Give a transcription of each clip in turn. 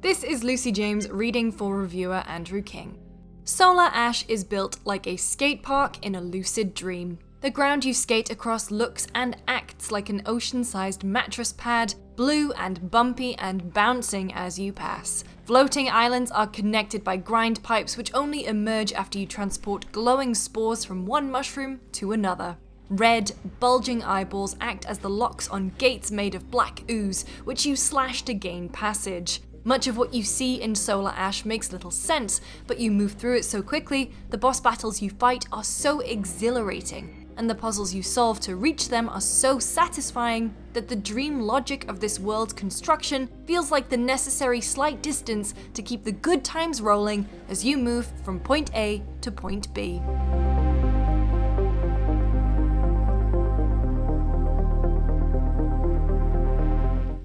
This is Lucy James reading for reviewer Andrew King. Solar Ash is built like a skate park in a lucid dream. The ground you skate across looks and acts like an ocean-sized mattress pad, blue and bumpy and bouncing as you pass. Floating islands are connected by grind pipes which only emerge after you transport glowing spores from one mushroom to another. Red, bulging eyeballs act as the locks on gates made of black ooze, which you slash to gain passage. Much of what you see in Solar Ash makes little sense, but you move through it so quickly, the boss battles you fight are so exhilarating, and the puzzles you solve to reach them are so satisfying that the dream logic of this world's construction feels like the necessary slight distance to keep the good times rolling as you move from point A to point B.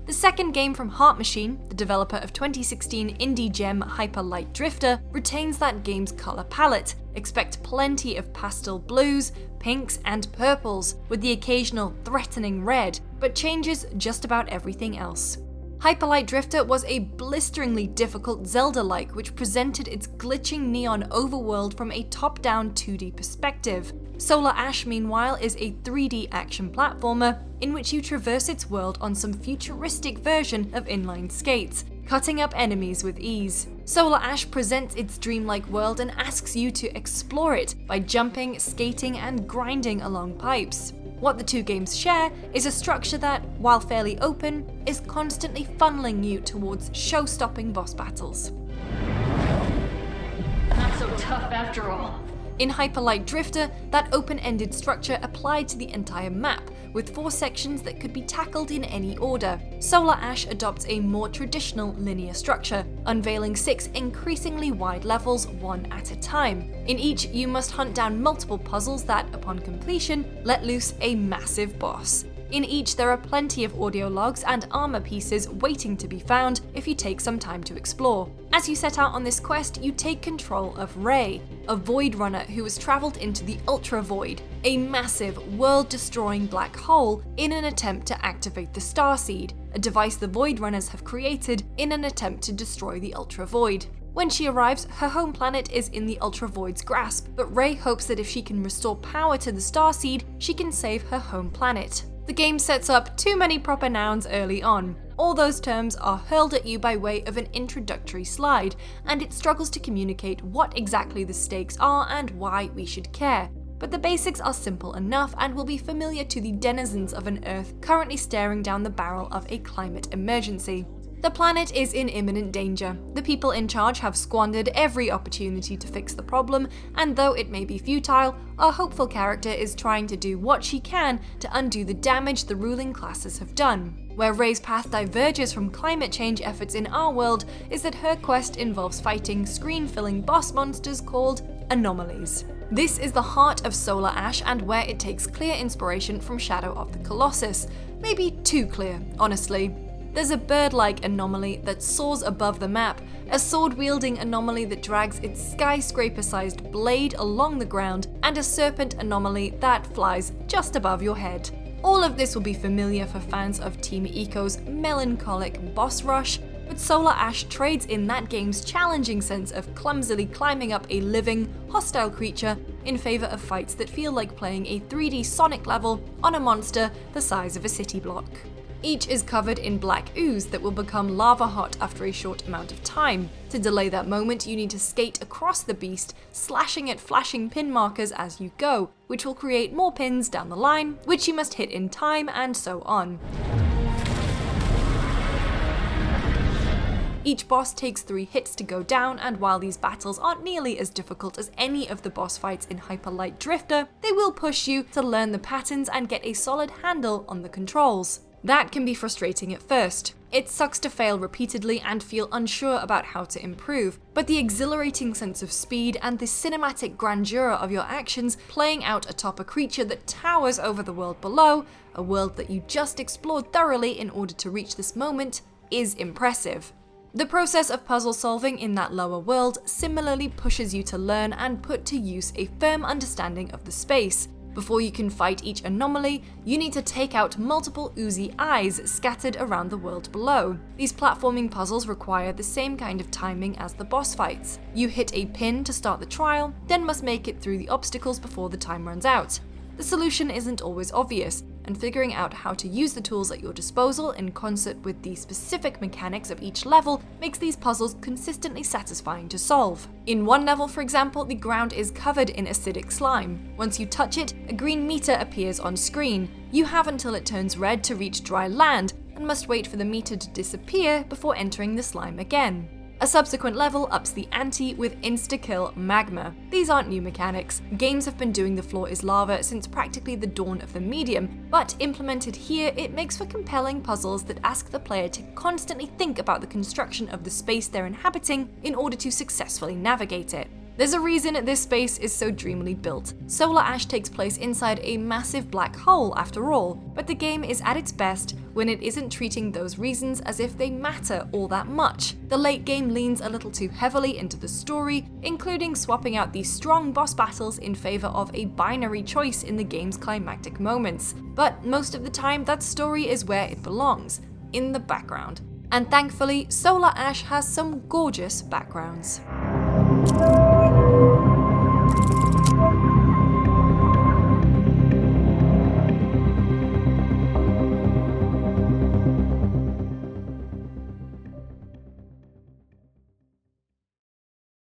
The second game from Heart Machine, the developer of 2016 indie gem Hyper Light Drifter, retains that game's colour palette. Expect plenty of pastel blues, pinks and purples, with the occasional threatening red, but changes just about everything else. Hyper Light Drifter was a blisteringly difficult Zelda-like which presented its glitching neon overworld from a top-down 2D perspective. Solar Ash, meanwhile, is a 3D action platformer in which you traverse its world on some futuristic version of inline skates, cutting up enemies with ease. Solar Ash presents its dreamlike world and asks you to explore it by jumping, skating, and grinding along pipes. What the two games share is a structure that, while fairly open, is constantly funneling you towards show-stopping boss battles. Not so tough after all. In Hyper Light Drifter, that open-ended structure applied to the entire map, with 4 sections that could be tackled in any order. Solar Ash adopts a more traditional linear structure, unveiling 6 increasingly wide levels, one at a time. In each, you must hunt down multiple puzzles that, upon completion, let loose a massive boss. In each, there are plenty of audio logs and armor pieces waiting to be found if you take some time to explore. As you set out on this quest, you take control of Ray, a Void Runner who has traveled into the Ultra Void, a massive, world-destroying black hole, in an attempt to activate the Starseed, a device the Void Runners have created in an attempt to destroy the Ultra Void. When she arrives, her home planet is in the Ultra Void's grasp, but Ray hopes that if she can restore power to the Starseed, she can save her home planet. The game sets up too many proper nouns early on. All those terms are hurled at you by way of an introductory slide, and it struggles to communicate what exactly the stakes are and why we should care. But the basics are simple enough and will be familiar to the denizens of an Earth currently staring down the barrel of a climate emergency. The planet is in imminent danger. The people in charge have squandered every opportunity to fix the problem, and though it may be futile, our hopeful character is trying to do what she can to undo the damage the ruling classes have done. Where Ray's path diverges from climate change efforts in our world is that her quest involves fighting screen-filling boss monsters called anomalies. This is the heart of Solar Ash and where it takes clear inspiration from Shadow of the Colossus. Maybe too clear, honestly. There's a bird-like anomaly that soars above the map, a sword-wielding anomaly that drags its skyscraper-sized blade along the ground, and a serpent anomaly that flies just above your head. All of this will be familiar for fans of Team Ico's melancholic boss rush, but Solar Ash trades in that game's challenging sense of clumsily climbing up a living, hostile creature in favor of fights that feel like playing a 3D Sonic level on a monster the size of a city block. Each is covered in black ooze that will become lava hot after a short amount of time. To delay that moment, you need to skate across the beast, slashing at flashing pin markers as you go, which will create more pins down the line, which you must hit in time, and so on. Each boss takes 3 hits to go down, and while these battles aren't nearly as difficult as any of the boss fights in Hyper Light Drifter, they will push you to learn the patterns and get a solid handle on the controls. That can be frustrating at first. It sucks to fail repeatedly and feel unsure about how to improve, but the exhilarating sense of speed and the cinematic grandeur of your actions playing out atop a creature that towers over the world below, a world that you just explored thoroughly in order to reach this moment, is impressive. The process of puzzle solving in that lower world similarly pushes you to learn and put to use a firm understanding of the space. Before you can fight each anomaly, you need to take out multiple oozy eyes scattered around the world below. These platforming puzzles require the same kind of timing as the boss fights. You hit a pin to start the trial, then must make it through the obstacles before the time runs out. The solution isn't always obvious, and figuring out how to use the tools at your disposal in concert with the specific mechanics of each level makes these puzzles consistently satisfying to solve. In one level, for example, the ground is covered in acidic slime. Once you touch it, a green meter appears on screen. You have until it turns red to reach dry land, and must wait for the meter to disappear before entering the slime again. A subsequent level ups the ante with insta-kill magma. These aren't new mechanics. Games have been doing the floor is lava since practically the dawn of the medium, but implemented here, it makes for compelling puzzles that ask the player to constantly think about the construction of the space they're inhabiting in order to successfully navigate it. There's a reason this space is so dreamily built. Solar Ash takes place inside a massive black hole after all, but the game is at its best when it isn't treating those reasons as if they matter all that much. The late game leans a little too heavily into the story, including swapping out these strong boss battles in favor of a binary choice in the game's climactic moments. But most of the time, that story is where it belongs, in the background. And thankfully, Solar Ash has some gorgeous backgrounds.